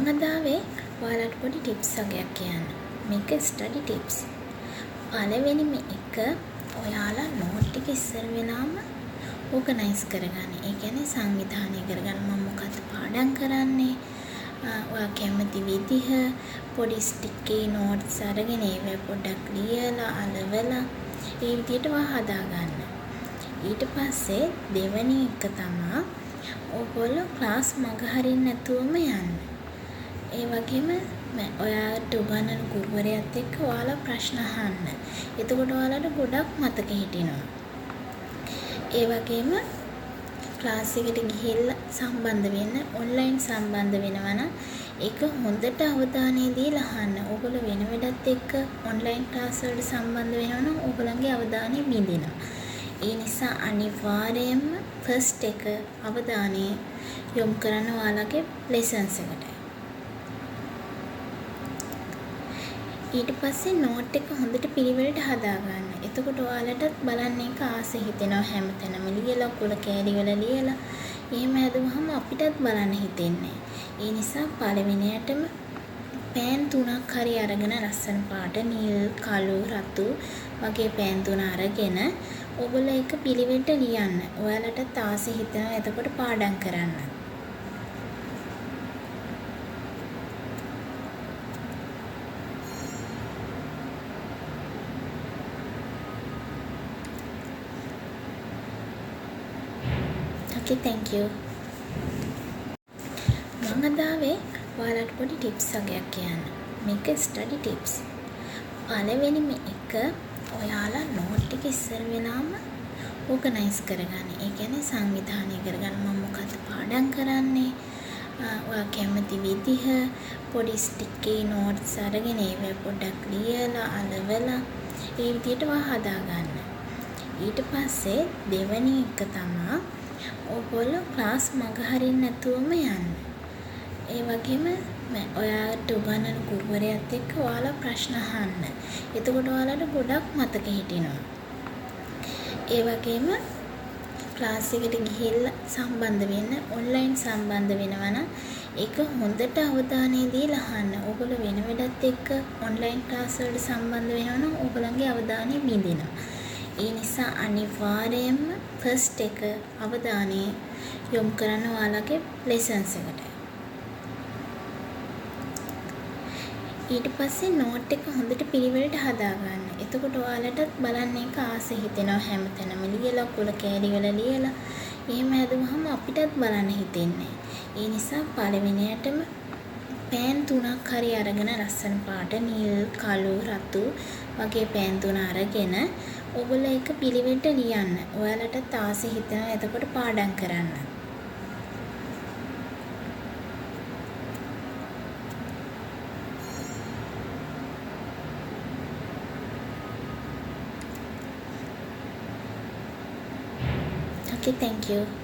මම අද ආවේ ඔයාලට පොඩි ටිප්ස් වගේක් කියන්න. මේක ස්ටඩි ටිප්ස්. පළවෙනිම එක ඔයාලා නෝට් එක ඉස්සර වෙලාම ඕගනයිස් කරගන්න. ඒ කියන්නේ සංවිධානය කරගන්න. මම මොකක්ද පාඩම් කරන්නේ? ඔයා කැමති විදිහ පොඩි ස්ටිකේ නෝට්ස් අරගෙන ඒවා පොඩ්ඩක් ලියලා අලවලා ඒ විදිහට ඔයා හදාගන්න. ඊට පස්සේ දෙවෙනි එක තමයි ඔයගොල්ලෝ ක්ලාස් මග හරින්න නැතුවම යන්න. ඒ වගේම ඔයාට උගන්වන ගුරුවරයාත් එක්ක ඔයාලා ප්‍රශ්න අහන්න. එතකොට ඔයාලට ගොඩක් මතක හිටිනවා. ඒ වගේම ක්ලාස් එකට ගිහිල්ලා සම්බන්ධ වෙන්න ඔන්ලයින් සම්බන්ධ වෙනවා නම් ඒක හොඳට අවධානය දීලා අහන්න. ඔයගොල්ලෝ වෙන වෙලත් එක්ක ඔන්ලයින් ක්ලාස් වලට සම්බන්ධ වෙනවා නම් ඔයගොල්ලන්ගේ අවධානය බිඳිනවා. ඒ නිසා අනිවාර්යයෙන්ම ෆස්ට් එක අවධානය යොමු කරන්න ඔයාලගේ ලෙසන්ස් එකට. ඊට පස්සේ නෝට් එක හොඳට පිළිවෙලට හදාගන්න. එතකොට ඔයාලටත් බලන්න එක ආසෙ හිතෙනවා හැමතැනම ලියලා කුල කෑලි වල ලියලා. එහෙම හදුවහම අපිටත් බලන්න හිතෙන්නේ. ඒ නිසා පළවෙනියටම පෑන් 3ක් හරි අරගෙන ලස්සන පාට නිල්, කළු, රතු වගේ පෑන් 3 අරගෙන ඔයගොල්ලෝ එක පිළිවෙලට ලියන්න. ඔයාලටත් ආසෙ හිතෙනවා එතකොට පාඩම් කරන්න. Okay, thank you. මම අද ආවේ ඔයාලට පොඩි ටිප්ස් වගේක් කියන්න. මේක ස්ටඩි ටිප්ස්. පළවෙනිම එක ඔයාලා නෝට් එක ඉස්සර වෙලාම ඕගනයිස් කරගන්න. ඒ කියන්නේ සංවිධානය කරගන්න. මම මොකක්ද පාඩම් කරන්නේ? ඔයා කැමති විදිහ පොඩි ස්ටිකේ නෝට්ස් අරගෙන ඒවා පොඩ්ඩක් ලියලා අලවලා ඒ විදිහට ඔයා හදාගන්න. ඊට පස්සේ දෙවෙනි එක තමයි ඔයගොල්ලෝ ක්ලාස් මග හරින්න නැතුවම යන්න. ඒ වගේම ඔයාට උගන්වන ගුරුවරයාත් එක්ක ඔයාලා ප්‍රශ්න අහන්න. එතකොට ඔයාලට ගොඩක් මතක හිටිනවා. ඒ වගේම ක්ලාස් එකට ගිහිල්ලා සම්බන්ධ වෙන්න ඔන්ලයින් සම්බන්ධ වෙනවා නම් ඒක හොඳට අවධානය දීලා අහන්න. ඔයගොල්ලෝ වෙන වෙලත් එක්ක ඔන්ලයින් ක්ලාස් වලට සම්බන්ධ වෙනවා නම් ඔයගොල්ලන්ගේ අවධානය බිඳිනවා. ඒ නිසා අනිවාර්යයෙන්ම ෆස්ට් එක අවධානය යොමු කරන්න ඔයාලගේ ලෙසන්ස් එකට. ඊට පස්සේ නෝට් එක හොඳට පිළිවෙලට හදාගන්න. එතකොට ඔයාලටත් බලන්න එක ආසෙ හිතෙනවා හැමතැනම ලියලා කුල කෑලි වල ලියලා. එහෙම හදුවහම අපිටත් බලන්න හිතෙන්නේ. ඒ නිසා පළවෙනියටම පෑන් 3ක් හරි අරගෙන ලස්සන පාට නිල්, කළු, රතු වගේ පෑන් 3 අරගෙන ඔයගොල්ලෝ එක පිළිවෙලට ලියන්න. ඔයාලටත් ආසෙ හිතෙනවා එතකොට පාඩම් කරන්න. Okay, thank you.